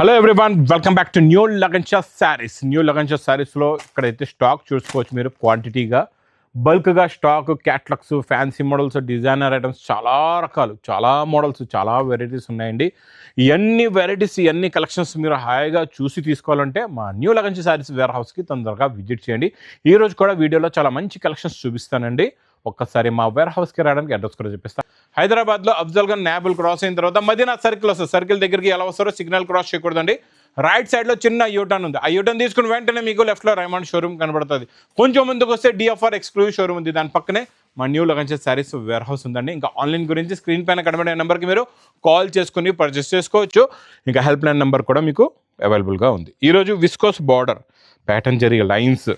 Hello everyone, welcome back to New Lagansha Sarees. New Lagansha శారీస్లో ఇక్కడైతే stock చూసుకోవచ్చు మీరు. క్వాంటిటీగా బల్క్గా stock, catalogs, fancy models, designer items, చాలా రకాలు, చాలా మోడల్స్, చాలా వెరైటీస్ ఉన్నాయండి. ఇవన్నీ వెరైటీస్, ఇవన్నీ కలెక్షన్స్ మీరు హాయిగా చూసి తీసుకోవాలంటే మా న్యూ లగన్షా శారీస్ వేర్ హౌస్కి తొందరగా విజిట్ చేయండి. ఈరోజు కూడా వీడియోలో చాలా మంచి కలెక్షన్స్ చూపిస్తానండి. ఒక్కసారి మా వేర్ హౌస్కి రావడానికి అడ్రస్ కూడా చూపిస్తాను. హైదరాబాద్లో అఫ్జల్గా నాబుల్ క్రాస్ అయిన తర్వాత మదీనా సర్కిల్ వస్తుంది. సర్కిల్ దగ్గరికి ఎలా వస్తారో సిగ్నల్ క్రాస్ చేయకూడదండి. రైట్ సైడ్లో చిన్న యూటర్న్ ఉంది. ఆ యూటర్న్ తీసుకుని వెంటనే మీకు లెఫ్ట్లో రైమండ్ షోరూమ్ కనబడుతుంది. కొంచెం ముందుకు వస్తే డిఎఫ్ఆర్ ఎక్స్క్లూజివ్ షోరూమ్ ఉంది. దాని పక్కనే మా new Lagansha saris warehouse ఉందండి. ఇంకా ఆన్లైన్ గురించి స్క్రీన్ పైన కనబడే నెంబర్కి మీరు కాల్ చేసుకుని పర్చేస్ చేసుకోవచ్చు. ఇంకా హెల్ప్ లైన్ నెంబర్ కూడా మీకు అవైలబుల్గా ఉంది. ఈరోజు విస్కోస్ బార్డర్ ప్యాటర్న్ జరిగే లైన్స్,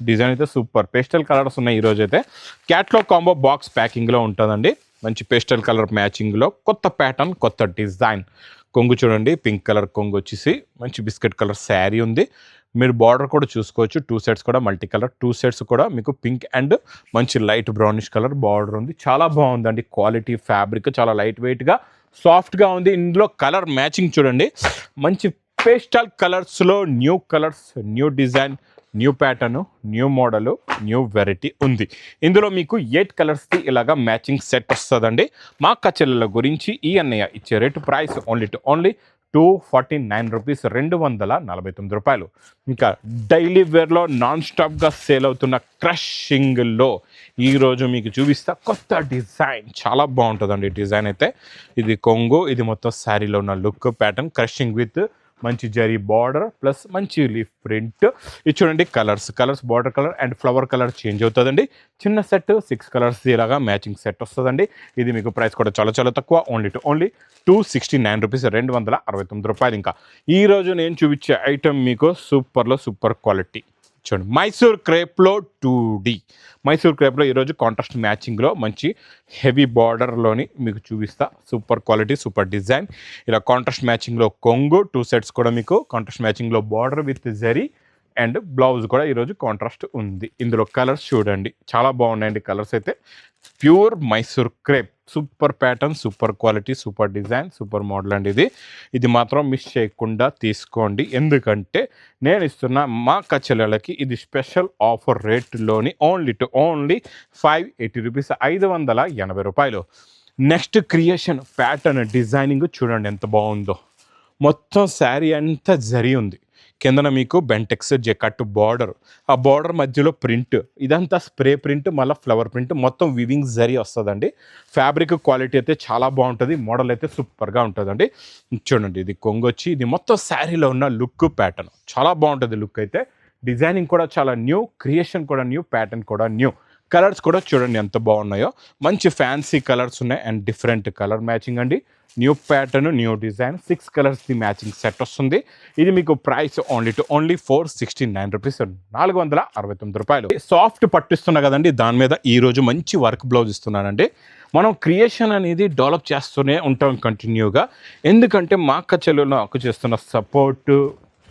డిజైన్ అయితే సూపర్. పేస్టల్ కలర్స్ ఉన్నాయి. ఈరోజు అయితే క్యాట్లాగ్ కాంబో బాక్స్ ప్యాకింగ్లో ఉంటుందండి. మంచి పేస్టల్ కలర్ మ్యాచింగ్లో కొత్త ప్యాటర్న్, కొత్త డిజైన్. కొంగు చూడండి, పింక్ కలర్ కొంగు వచ్చేసి మంచి బిస్కెట్ కలర్ శారీ ఉంది. మీరు బార్డర్ కూడా చూసుకోవచ్చు. 2 సెట్స్ కూడా మల్టీ కలర్, 2 సెట్స్ కూడా మీకు పింక్ అండ్ మంచి లైట్ బ్రౌనిష్ కలర్ బార్డర్ ఉంది. చాలా బాగుందండి. క్వాలిటీ ఫ్యాబ్రిక్ చాలా లైట్ వెయిట్గా, సాఫ్ట్గా ఉంది. ఇందులో కలర్ మ్యాచింగ్ చూడండి, మంచి పేస్టల్ కలర్స్లో new colours, new design, new pattern, new model, new variety ఉంది. ఇందులో మీకు 8 కలర్స్కి ఇలాగా మ్యాచింగ్ సెట్ వస్తుందండి. మా కచెల్లల గురించి ఈ అన్నయ్య ఇచ్చే రేటు ప్రైస్ ఓన్లీ 249 రూపీస్, 249 రూపాయలు. ఇంకా డైలీ వేర్లో నాన్ స్టాప్గా సేల్ అవుతున్న క్రషింగ్లో ఈరోజు మీకు చూపిస్తా కొత్త డిజైన్. చాలా బాగుంటుందండి డిజైన్ అయితే. ఇది కొంగు, ఇది మొత్తం శారీలో ఉన్న లుక్ ప్యాటర్న్, క్రషింగ్ విత్ మంచి జరీ బార్డర్ ప్లస్ మంచి లీఫ్ ప్రింట్. ఇది చూడండి, colours border colour and flower colour change అవుతుందండి. చిన్న సెట్ 6 కలర్స్ ఇలాగా మ్యాచింగ్ సెట్ వస్తుందండి. ఇది మీకు ప్రైస్ కూడా చాలా తక్కువ, ఓన్లీ 269 రూపీస్, 269 రూపాయలు. ఇంకా ఈరోజు నేను చూపించే ఐటమ్ మీకు సూపర్ క్వాలిటీ చూడండి. మైసూర్ క్రేప్లో 2D మైసూర్ క్రేప్లో ఈరోజు కాంట్రాస్ట్ మ్యాచింగ్లో మంచి హెవీ బార్డర్లోని మీకు చూపిస్తా. Super quality, super design. ఇలా కాంట్రాస్ట్ మ్యాచింగ్లో కొంగు, 2 సెట్స్ కూడా మీకు కాంట్రాస్ట్ మ్యాచింగ్లో border with zari and blouse కూడా ఈరోజు కాంట్రాస్ట్ ఉంది. ఇందులో కలర్స్ చూడండి, చాలా బాగున్నాయండి కలర్స్ అయితే. Pure Mysore crepe, super pattern, super quality, super design, super model అండి. ఇది మాత్రం మిస్ చేయకుండా తీసుకోండి. ఎందుకంటే నేను ఇస్తున్న మా కచెలకి ఇది స్పెషల్ ఆఫర్ రేట్లోని ఓన్లీ 580 రూపీస్, 580 రూపాయలు. నెక్స్ట్ క్రియేషన్ ప్యాటర్న్ డిజైనింగ్ చూడండి ఎంత బాగుందో. మొత్తం శారీ అంతా జరీ ఉంది. కిందన మీకు బెంటెక్స్ జెకట్ బార్డర్, ఆ బార్డర్ మధ్యలో ప్రింట్, ఇదంతా స్ప్రే ప్రింట్, మళ్ళీ ఫ్లవర్ ప్రింట్, మొత్తం వివింగ్ జరీ వస్తుందండి. ఫ్యాబ్రిక్ క్వాలిటీ అయితే చాలా బాగుంటుంది. మోడల్ అయితే సూపర్గా ఉంటుందండి. చూడండి, ఇది కొంగొచ్చి, ఇది మొత్తం శారీలో ఉన్న లుక్ ప్యాటర్న్ చాలా బాగుంటుంది. లుక్ అయితే డిజైనింగ్ కూడా చాలా న్యూ, క్రియేషన్ కూడా న్యూ, ప్యాటర్న్ కూడా న్యూ. కలర్స్ కూడా చూడండి ఎంత బాగున్నాయో. మంచి ఫ్యాన్సీ కలర్స్ ఉన్నాయి అండ్ డిఫరెంట్ కలర్ మ్యాచింగ్ అండి. న్యూ ప్యాటర్న్, న్యూ డిజైన్, 6 కలర్స్ది మ్యాచింగ్ సెట్ వస్తుంది. ఇది మీకు ప్రైస్ ఓన్లీ 469 రూపీస్, 469 రూపాయలు. సాఫ్ట్ పట్టిస్తున్నా కదండి, దాని మీద ఈరోజు మంచి వర్క్ బ్లౌజ్ ఇస్తున్నానండి. మనం క్రియేషన్ అనేది డెవలప్ చేస్తూనే ఉంటాం కంటిన్యూగా. ఎందుకంటే మా కచెల్లో నాకు చేస్తున్న సపోర్ట్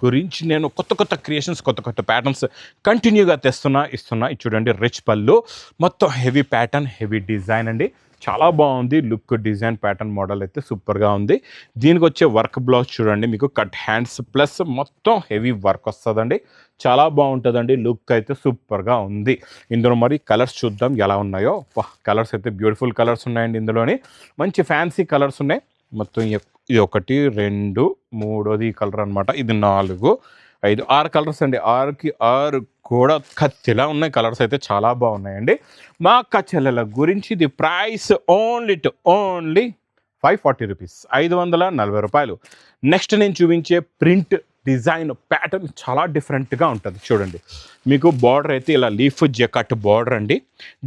గురించి నేను కొత్త క్రియేషన్స్, కొత్త ప్యాటర్న్స్ కంటిన్యూగా ఇస్తున్నా. ఇది చూడండి, రిచ్ పళ్ళు, మొత్తం హెవీ ప్యాటర్న్, హెవీ డిజైన్ అండి. చాలా బాగుంది లుక్, డిజైన్, ప్యాటర్న్, మోడల్ అయితే సూపర్గా ఉంది. దీనికి వచ్చే వర్క్ బ్లౌజ్ చూడండి, మీకు కట్ హ్యాండ్స్ ప్లస్ మొత్తం హెవీ వర్క్ వస్తుందండి. చాలా బాగుంటుందండి. లుక్ అయితే సూపర్గా ఉంది. ఇందులో మరి కలర్స్ చూద్దాం ఎలా ఉన్నాయో. కలర్స్ అయితే బ్యూటిఫుల్ కలర్స్ ఉన్నాయండి. ఇందులోని మంచి ఫ్యాన్సీ కలర్స్ ఉన్నాయి. మొత్తం ఇది 1, 2, 3 కలర్ అనమాట. ఇది 4, 5, 6 కలర్స్ అండి. 6కి 6 కూడా కత్తిలా ఉన్నాయి. కలర్స్ అయితే చాలా బాగున్నాయండి. మా కచెల్లల గురించి ఇది ప్రైస్ ఓన్లీ 540 రూపీస్, 540 రూపాయలు. నెక్స్ట్ నేను చూపించే ప్రింట్, డిజైన్, ప్యాటర్న్ చాలా డిఫరెంట్గా ఉంటుంది. చూడండి, మీకు బార్డర్ అయితే ఇలా లీఫ్ జెకట్ బార్డర్ అండి.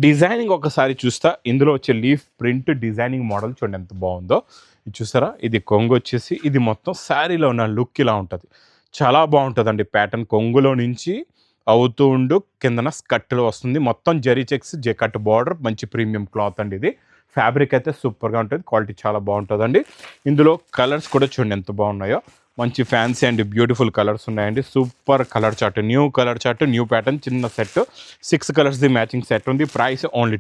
డిజైనింగ్ ఒకసారి చూస్తా. ఇందులో వచ్చే లీఫ్ ప్రింట్ డిజైనింగ్ మోడల్ చూడండి ఎంత బాగుందో. ఇది చూసారా, ఇది కొంగు వచ్చేసి, ఇది మొత్తం శారీలో ఉన్న లుక్ ఇలా ఉంటుంది. చాలా బాగుంటుందండి. ప్యాటర్న్ కొంగులో నుంచి అవుతూ ఉండు కిందన స్కట్లో వస్తుంది. మొత్తం జరీ చెక్స్, జెకట్ బార్డర్, మంచి ప్రీమియం క్లాత్ అండి. ఇది ఫ్యాబ్రిక్ అయితే సూపర్గా ఉంటుంది. క్వాలిటీ చాలా బాగుంటుందండి. ఇందులో కలర్స్ కూడా చూడండి ఎంత బాగున్నాయో. మంచి ఫ్యాన్సీ అండ్ బ్యూటిఫుల్ కలర్స్ ఉన్నాయండి. Super colour chart, new colour chart, new pattern, చిన్న సెట్, 6 కలర్స్ది మ్యాచింగ్ సెట్ ఉంది. ప్రైస్ ఓన్లీ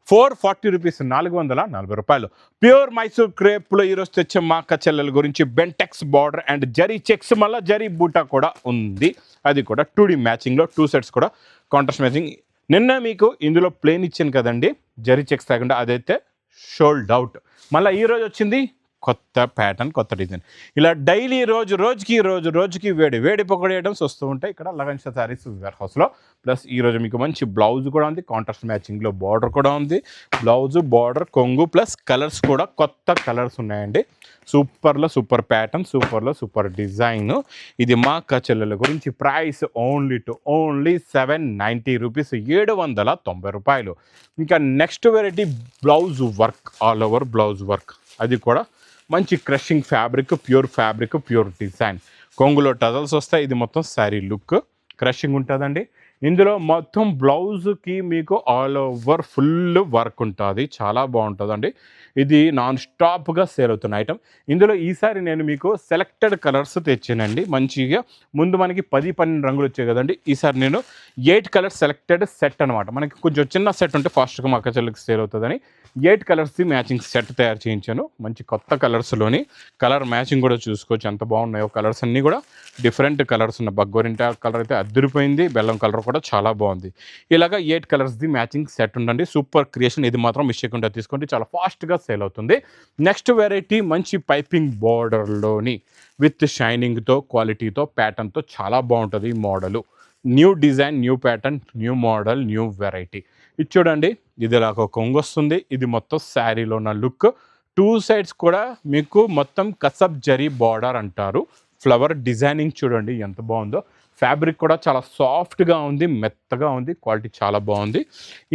440 రూపీస్, 440 రూపాయలు. ప్యూర్ మైసూర్ క్రేప్లో ఈరోజు తెచ్చే మా అక్క చెల్లెల గురించి Bentex border and zari checks, మళ్ళీ జరీ బూటా కూడా ఉంది. అది కూడా 2D మ్యాచింగ్లో 2 సెట్స్ కూడా కాంట్రాస్ట్ మ్యాచింగ్. నిన్న మీకు ఇందులో ప్లేన్ ఇచ్చాను కదండి, జరీ చెక్స్ కాకుండా, అదైతే షోల్డ్ అవుట్. మళ్ళీ ఈరోజు వచ్చింది కొత్త ప్యాటర్న్, కొత్త డిజైన్. ఇలా డైలీ రోజుకి వేడి పొగడి ఐటమ్స్ వస్తూ ఉంటాయి ఇక్కడ లగన్ షా శారీస్ వేర్ హౌస్లో. ప్లస్ ఈరోజు మీకు మంచి బ్లౌజ్ కూడా ఉంది, కాంట్రాస్ట్ మ్యాచింగ్లో బార్డర్ కూడా ఉంది. బ్లౌజ్, బార్డర్, కొంగు ప్లస్ కలర్స్ కూడా కొత్త కలర్స్ ఉన్నాయండి. సూపర్లో సూపర్ ప్యాటర్న్, సూపర్లో సూపర్ డిజైన్. ఇది మా అక్క చెల్లెల గురించి. ప్రైస్ ఓన్లీ 790 రూపీస్, 790 రూపాయలు. ఇంకా next variety blouse work, all over blouse work. అది కూడా మంచి క్రషింగ్ ఫ్యాబ్రిక్, ప్యూర్ డిజైన్. కొంగులో టజల్స్ వస్తాయి. ఇది మొత్తం శారీ లుక్, క్రషింగ్ ఉంటుందండి. ఇందులో మొత్తం బ్లౌజ్కి మీకు ఆల్ ఓవర్ ఫుల్ వర్క్ ఉంటుంది, చాలా బాగుంటుందండి. ఇది నాన్ స్టాప్గా సేల్ అవుతున్న ఐటమ్. ఇందులో ఈసారి నేను మీకు సెలెక్టెడ్ కలర్స్ తెచ్చానండి. మంచిగా ముందు మనకి 10-12 రంగులు వచ్చాయి కదండి, ఈసారి నేను 8 కలర్స్ సెలెక్టెడ్ సెట్ అనమాట. మనకి కొంచెం చిన్న సెట్ ఉంటే ఫాస్ట్గా మా అక్క చెల్లెలకి సేల్ అవుతుందని 8 కలర్స్ది మ్యాచింగ్ సెట్ తయారు చేయించాను. మంచి కొత్త కలర్స్లోని కలర్ మ్యాచింగ్ కూడా చూసుకోవచ్చు ఎంత బాగున్నాయో. కలర్స్ అన్నీ కూడా డిఫరెంట్ కలర్స్ ఉన్న బగ్గోరింటా కలర్ అయితే అద్దరిపోయింది, బెల్లం కలర్ కూడా చాలా బాగుంది. ఇలాగా 8 కలర్స్ది మ్యాచింగ్ సెట్ ఉండండి. Super creation. ఇది మాత్రం మిస్ చేయకుండా తీసుకోండి, చాలా ఫాస్ట్గా సేల్ అవుతుంది. నెక్స్ట్ వెరైటీ మంచి పైపింగ్ బార్డర్లోని విత్ షైనింగ్తో, క్వాలిటీతో, ప్యాటర్న్తో చాలా బాగుంటుంది ఈ model. New design, new pattern, new model, new variety. ఇది చూడండి, ఇది ఇలా ఒక కొంగు వస్తుంది. ఇది మొత్తం శారీలో ఉన్న లుక్. 2 సైడ్స్ కూడా మీకు మొత్తం కసబ్ జరీ బార్డర్ అంటారు. ఫ్లవర్ డిజైనింగ్ చూడండి ఎంత బాగుందో. ఫ్యాబ్రిక్ కూడా చాలా సాఫ్ట్గా ఉంది, మెత్తగా ఉంది, క్వాలిటీ చాలా బాగుంది.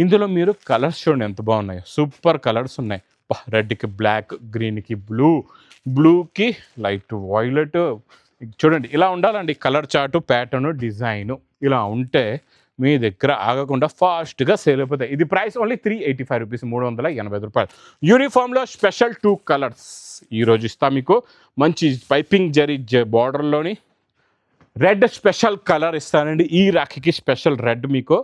ఇందులో మీరు కలర్స్ చూడండి ఎంత బాగున్నాయో. సూపర్ కలర్స్ ఉన్నాయి. రెడ్కి బ్లాక్, గ్రీన్కి బ్లూకి లైట్ వైలెట్. చూడండి ఇలా ఉండాలండి కలర్ చార్టు, ప్యాటర్ను, డిజైను. ఇలా ఉంటే మీ దగ్గర ఆగకుండా ఫాస్ట్గా సేల్ అయిపోతాయి. ఇది ప్రైస్ ఓన్లీ 385 రూపీస్, 385 రూపాయలు. యూనిఫామ్లో స్పెషల్ 2 కలర్స్ ఈరోజు ఇస్తా మీకు. మంచి పైపింగ్ జరీ బార్డర్లోని రెడ్ స్పెషల్ కలర్ ఇస్తానండి. ఈ రాఖీకి స్పెషల్ రెడ్ మీకు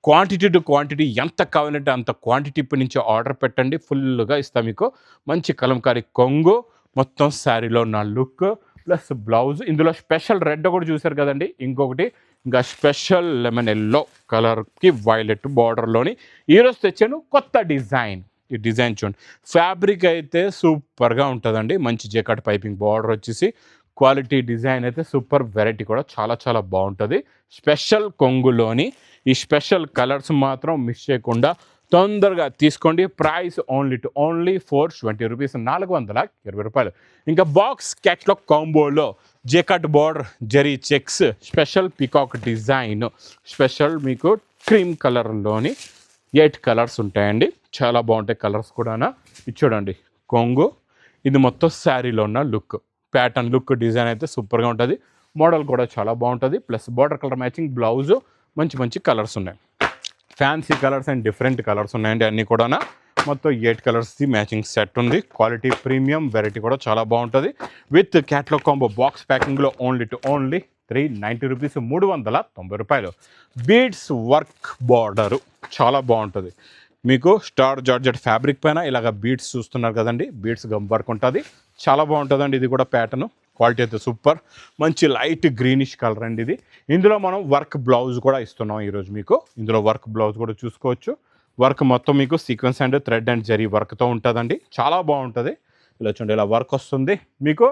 క్వాంటిటీ టు క్వాంటిటీ ఎంత కావాలంటే అంత క్వాంటిటీ ఇప్పటి నుంచి ఆర్డర్ పెట్టండి, ఫుల్గా ఇస్తా మీకు. మంచి కలంకారీ కొంగు, మొత్తం శారీలో ఉన్న లుక్ ప్లస్ బ్లౌజ్. ఇందులో స్పెషల్ రెడ్ కూడా చూసారు కదండి. ఇంకొకటి ఇంకా స్పెషల్ లెమన్ ఎల్లో కలర్కి వైలెట్ బార్డర్లోని ఈరోజు తెచ్చాను కొత్త డిజైన్. ఈ డిజైన్ చూడండి, ఫ్యాబ్రిక్ అయితే సూపర్గా ఉంటుందండి. మంచి జెకాట్ పైపింగ్ బార్డర్ వచ్చేసి క్వాలిటీ డిజైన్ అయితే సూపర్. వెరైటీ కూడా చాలా చాలా బాగుంటుంది. స్పెషల్ కొంగులోని ఈ స్పెషల్ కలర్స్ మాత్రం మిస్ చేయకుండా తొందరగా తీసుకోండి. ప్రైస్ ఓన్లీ 420 రూపీస్, 420 రూపాయలు. ఇంకా బాక్స్ క్యాట్లాగ్ కాంబోలో jacquard border, zari checks, special peacock design, special మీకు క్రీమ్ కలర్లోని 8 కలర్స్ ఉంటాయండి. చాలా బాగుంటాయి కలర్స్ కూడా. ఇది చూడండి కొంగు, ఇది మొత్తం శారీలో ఉన్న లుక్, ప్యాటర్న్ లుక్, డిజైన్ అయితే సూపర్గా ఉంటుంది. మోడల్ కూడా చాలా బాగుంటుంది. Plus border colour matching blouse, మంచి కలర్స్ ఉన్నాయి. Fancy colours and different colours ఉన్నాయండి అన్నీ కూడా. మొత్తం 8 కలర్స్ది మ్యాచింగ్ సెట్ ఉంది. క్వాలిటీ ప్రీమియం, వెరైటీ కూడా చాలా బాగుంటుంది. విత్ క్యాట్లాగ్ కాంబో బాక్స్ ప్యాకింగ్లో ఓన్లీ 390 రూపీస్, 390 రూపాయలు. బీడ్స్ వర్క్ బార్డరు చాలా బాగుంటుంది మీకు. స్టార్ జార్జెట్ ఫ్యాబ్రిక్ పైన ఇలాగ బీడ్స్ చూస్తున్నారు కదండి, బీడ్స్ గమ్ వర్క్ ఉంటుంది, చాలా బాగుంటుందండి. ఇది కూడా ప్యాటర్ను, క్వాలిటీ అయితే సూపర్. మంచి లైట్ గ్రీనిష్ కలర్ అండి ఇది. ఇందులో మనం వర్క్ బ్లౌజ్ కూడా ఇస్తున్నాం ఈరోజు మీకు. ఇందులో వర్క్ బ్లౌజ్ కూడా చూసుకోవచ్చు. వర్క్ మొత్తం మీకు sequence and thread and zari వర్క్తో ఉంటుందండి, చాలా బాగుంటుంది. ఇలా చూడండి, ఇలా వర్క్ వస్తుంది మీకు.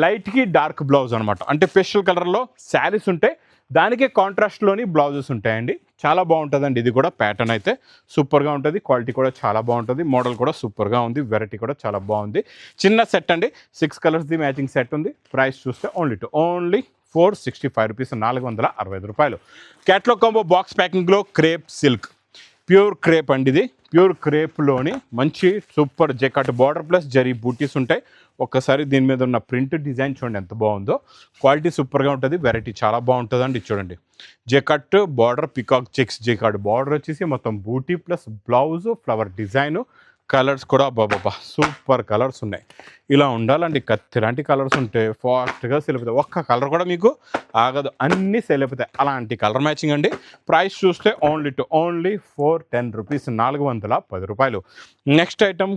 లైట్కి డార్క్ బ్లౌజ్ అనమాట, అంటే పేస్టల్ కలర్లో శారీస్ ఉంటాయి, దానికే కాంట్రాస్ట్లోని బ్లౌజెస్ ఉంటాయండి. చాలా బాగుంటుందండి. ఇది కూడా ప్యాటర్న్ అయితే సూపర్గా ఉంటుంది, క్వాలిటీ కూడా చాలా బాగుంటుంది, మోడల్ కూడా సూపర్గా ఉంది, వెరైటీ కూడా చాలా బాగుంది. చిన్న సెట్ అండి, 6 కలర్స్ది మ్యాచింగ్ సెట్ ఉంది. ప్రైస్ చూస్తే ఓన్లీ 465 రూపీస్, 465 రూపాయలు. క్యాట్లాగ్ కాంబో బాక్స్ ప్యాకింగ్లో క్రేప్ సిల్క్, ప్యూర్ క్రేప్ అండి ఇది. ప్యూర్ క్రేప్లోని మంచి super jacquard border plus zari బూటీస్ ఉంటాయి. ఒక్కసారి దీని మీద ఉన్న ప్రింట్ డిజైన్ చూడండి ఎంత బాగుందో. క్వాలిటీ సూపర్గా ఉంటుంది, వెరైటీ చాలా బాగుంటుందండి. చూడండి jacquard border, peacock checks jacquard border వచ్చేసి మొత్తం బూటీ plus blouse, flower design, colours కూడా అబ్బాబ్బా సూపర్ కలర్స్ ఉన్నాయి. ఇలా ఉండాలండి, కత్తి లాంటి కలర్స్ ఉంటే ఫాస్ట్గా సెల్ అయిపోతాయి. ఒక్క కలర్ కూడా మీకు ఆగదు, అన్నీ సెల్ అయిపోతాయి. అలాంటి కలర్ మ్యాచింగ్ అండి. ప్రైస్ చూస్తే ఓన్లీ 410 రూపీస్, 410 రూపాయలు. Next item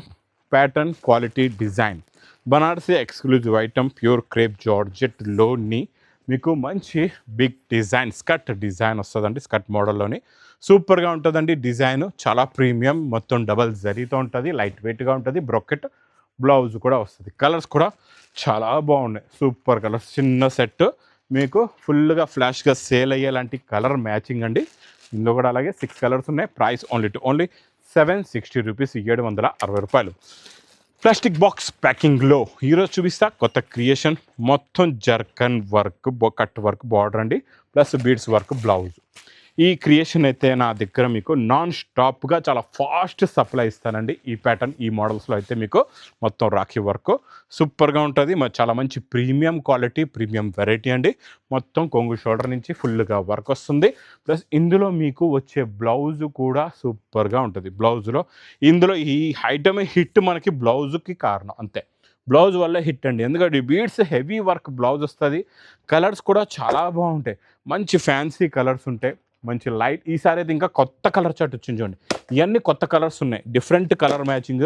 pattern quality design Banarasi exclusive item pure crepe జార్జెట్లోని మీకు మంచి బిగ్ డిజైన్ స్కర్ట్ డిజైన్ వస్తుందండి. స్కర్ట్ మోడల్లోని సూపర్గా ఉంటుందండి. డిజైన్ చాలా ప్రీమియం, మొత్తం డబల్ జరీతో ఉంటుంది, లైట్ వెయిట్గా ఉంటుంది. బ్రొకెట్ బ్లౌజ్ కూడా వస్తుంది. కలర్స్ కూడా చాలా బాగున్నాయి, సూపర్ కలర్స్. చిన్న సెట్ మీకు ఫుల్గా ఫ్లాష్గా సేల్ అయ్యేలాంటి కలర్ మ్యాచింగ్ అండి. ఇందులో కూడా అలాగే 6 కలర్స్ ఉన్నాయి. ప్రైస్ ఓన్లీ 760 రూపీస్, 760 రూపాయలు. ప్లాస్టిక్ బాక్స్ ప్యాకింగ్లో ఈరోజు చూపిస్తా కొత్త క్రియేషన్. మొత్తం zircon work, cut work border అండి, ప్లస్ బీడ్స్ వర్క్ బ్లౌజ్. ఈ క్రియేషన్ అయితే నా దగ్గర మీకు నాన్ స్టాప్గా చాలా ఫాస్ట్ సప్లై ఇస్తానండి. ఈ ప్యాటర్న్ ఈ మోడల్స్లో అయితే మీకు మొత్తం రాఖీ వర్క్ సూపర్గా ఉంటుంది. చాలా మంచి ప్రీమియం క్వాలిటీ, ప్రీమియం వెరైటీ అండి. మొత్తం కొంగు షోల్డర్ నుంచి ఫుల్గా వర్క్ వస్తుంది. ప్లస్ ఇందులో మీకు వచ్చే బ్లౌజ్ కూడా సూపర్గా ఉంటుంది. బ్లౌజ్లో ఇందులో ఈ ఐటమే హిట్ మనకి బ్లౌజ్కి కారణం అంతే. బ్లౌజ్ వల్ల హిట్ అండి, ఎందుకంటే బీడ్స్ హెవీ వర్క్ బ్లౌజ్ వస్తుంది. కలర్స్ కూడా చాలా బాగుంటాయి, మంచి ఫ్యాన్సీ కలర్స్ ఉంటాయి, మంచి లైట్. ఈసారి అయితే ఇంకా కొత్త కలర్ చార్ట్ వచ్చింది చూడండి. ఇవన్నీ కొత్త కలర్స్ ఉన్నాయి, different colour matching,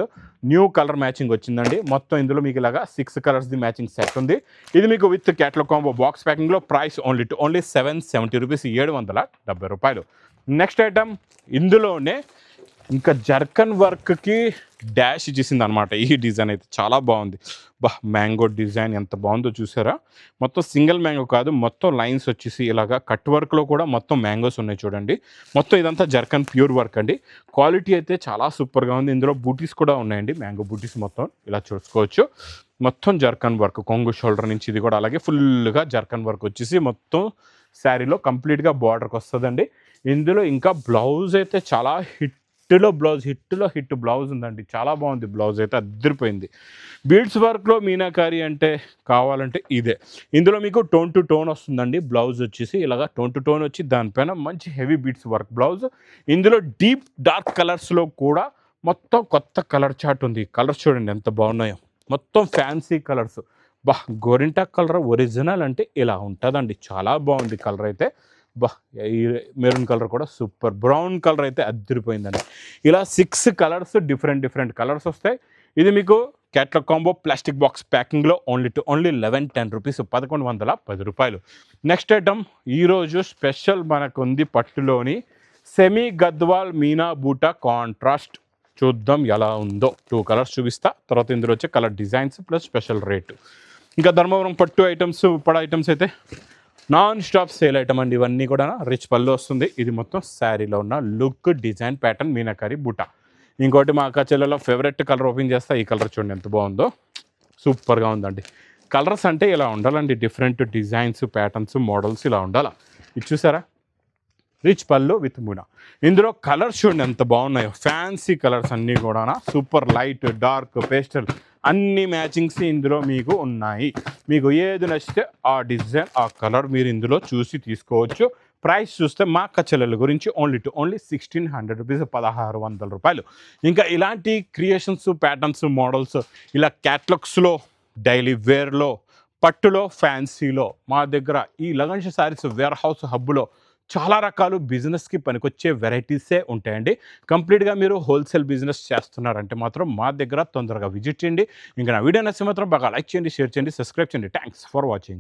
new colour matching వచ్చిందండి. మొత్తం ఇందులో మీకు ఇలాగా 6 కలర్స్ది మ్యాచింగ్ సెట్ ఉంది. ఇది మీకు విత్ క్యాటలాగ్ కాంబో బాక్స్ ప్యాకింగ్లో. ప్రైస్ ఓన్లీ 770 రూపీస్, 770 రూపాయలు. నెక్స్ట్ ఐటమ్ ఇందులోనే ఇంకా జర్కన్ వర్క్కి డాష్ ఇచ్చేసింది అనమాట. ఈ డిజైన్ అయితే చాలా బాగుంది. మ్యాంగో డిజైన్ ఎంత బాగుందో చూసారా. మొత్తం సింగిల్ మ్యాంగో కాదు, మొత్తం లైన్స్ వచ్చేసి ఇలాగా కట్ వర్క్లో కూడా మొత్తం మ్యాంగోస్ ఉన్నాయి చూడండి. మొత్తం ఇదంతా జర్కన్ ప్యూర్ వర్క్ అండి. క్వాలిటీ అయితే చాలా సూపర్గా ఉంది. ఇందులో బూటీస్ కూడా ఉన్నాయండి, మ్యాంగో బూటీస్ మొత్తం ఇలా చూసుకోవచ్చు. మొత్తం జర్కన్ వర్క్, కొంగు షోల్డర్ నుంచి ఇది కూడా అలాగే ఫుల్గా జర్కన్ వర్క్ వచ్చేసి మొత్తం శారీలో కంప్లీట్గా బార్డర్కి వస్తుందండి. ఇందులో ఇంకా బ్లౌజ్ అయితే చాలా హిట్లో బ్లౌజ్ ఉందండి. చాలా బాగుంది బ్లౌజ్ అయితే, అదిరిపోయింది. బీడ్స్ వర్క్లో మీనాకారి అంటే కావాలంటే ఇదే. ఇందులో మీకు టోన్ టు టోన్ వస్తుందండి. బ్లౌజ్ వచ్చేసి ఇలాగా టోన్ టు టోన్ వచ్చి దానిపైన మంచి హెవీ బీడ్స్ వర్క్ బ్లౌజ్. ఇందులో డీప్ డార్క్ కలర్స్లో కూడా మొత్తం కొత్త కలర్ చార్ట్ ఉంది. కలర్స్ చూడండి ఎంత బాగున్నాయో, మొత్తం ఫ్యాన్సీ కలర్స్. గోరింటాక్ కలర్ ఒరిజినల్ అంటే ఇలా ఉంటుందండి. చాలా బాగుంది కలర్ అయితే. ఈ మెరూన్ కలర్ కూడా సూపర్, బ్రౌన్ కలర్ అయితే అదిరిపోయిందండి. ఇలా 6 కలర్స్ డిఫరెంట్ కలర్స్ వస్తాయి. ఇది మీకు క్యాటలాగ్ కాంబో ప్లాస్టిక్ బాక్స్ ప్యాకింగ్లో ఓన్లీ 1110 రూపీస్, 1110 రూపాయలు. నెక్స్ట్ ఐటమ్ ఈరోజు స్పెషల్ మనకు ఉంది పట్టులోని సెమీ గద్వాల్ మీనా బూటా కాంట్రాస్ట్. చూద్దాం ఎలా ఉందో. 2 కలర్స్ చూపిస్తా, తర్వాత ఇందులో వచ్చే colour designs plus special rate. ఇంకా ధర్మవరం పట్టు ఐటమ్స్, ఉప్పడ ఐటమ్స్ అయితే నాన్ స్టాప్ సేల్ ఐటమ్ అండి. ఇవన్నీ కూడా రిచ్ పళ్ళు వస్తుంది. ఇది మొత్తం శారీలో ఉన్న లుక్ డిజైన్ ప్యాటర్న్ మీనాకారి బూటా. ఇంకోటి మా అక్క చెల్లెలో ఫేవరెట్ కలర్ ఓపెన్ చేస్తా. ఈ కలర్ చూడండి ఎంత బాగుందో, సూపర్గా ఉందండి. కలర్స్ అంటే ఇలా ఉండాలండి, డిఫరెంట్ డిజైన్స్ ప్యాటర్న్స్ మోడల్స్ ఇలా ఉండాలా. ఇది చూసారా, రిచ్ పళ్ళు విత్ మూనా. ఇందులో కలర్స్ చూడండి ఎంత బాగున్నాయో, ఫ్యాన్సీ కలర్స్ అన్నీ కూడా సూపర్ లైట్ డార్క్ పేస్టల్ అన్ని మ్యాచింగ్స్ ఇందులో మీకు ఉన్నాయి. మీకు ఏది నచ్చితే ఆ డిజైన్ ఆ కలర్ మీరు ఇందులో చూసి తీసుకోవచ్చు. ప్రైస్ చూస్తే మా అక్క చెల్లెల గురించి ఓన్లీ 1600 రూపీస్, 1600 రూపాయలు. ఇంకా ఇలాంటి క్రియేషన్స్ ప్యాటర్న్స్ మోడల్స్ ఇలా క్యాటలాగ్స్లో డైలీ వేర్లో పట్టులో ఫ్యాన్సీలో మా దగ్గర ఈ లగన్ శారీస్ వేర్ హౌస్ హబ్లో చాలా రకాలు బిజినెస్కి పనికొచ్చే వెరైటీసే ఉంటాయండి. కంప్లీట్గా మీరు హోల్సేల్ బిజినెస్ చేస్తున్నారంటే మాత్రం మా దగ్గర తొందరగా విజిట్ చేయండి. ఇంకా నా వీడియో నచ్చితే మాత్రం బాగా లైక్ చేయండి, షేర్ చేయండి, సబ్స్క్రైబ్ చేయండి. Thanks for watching.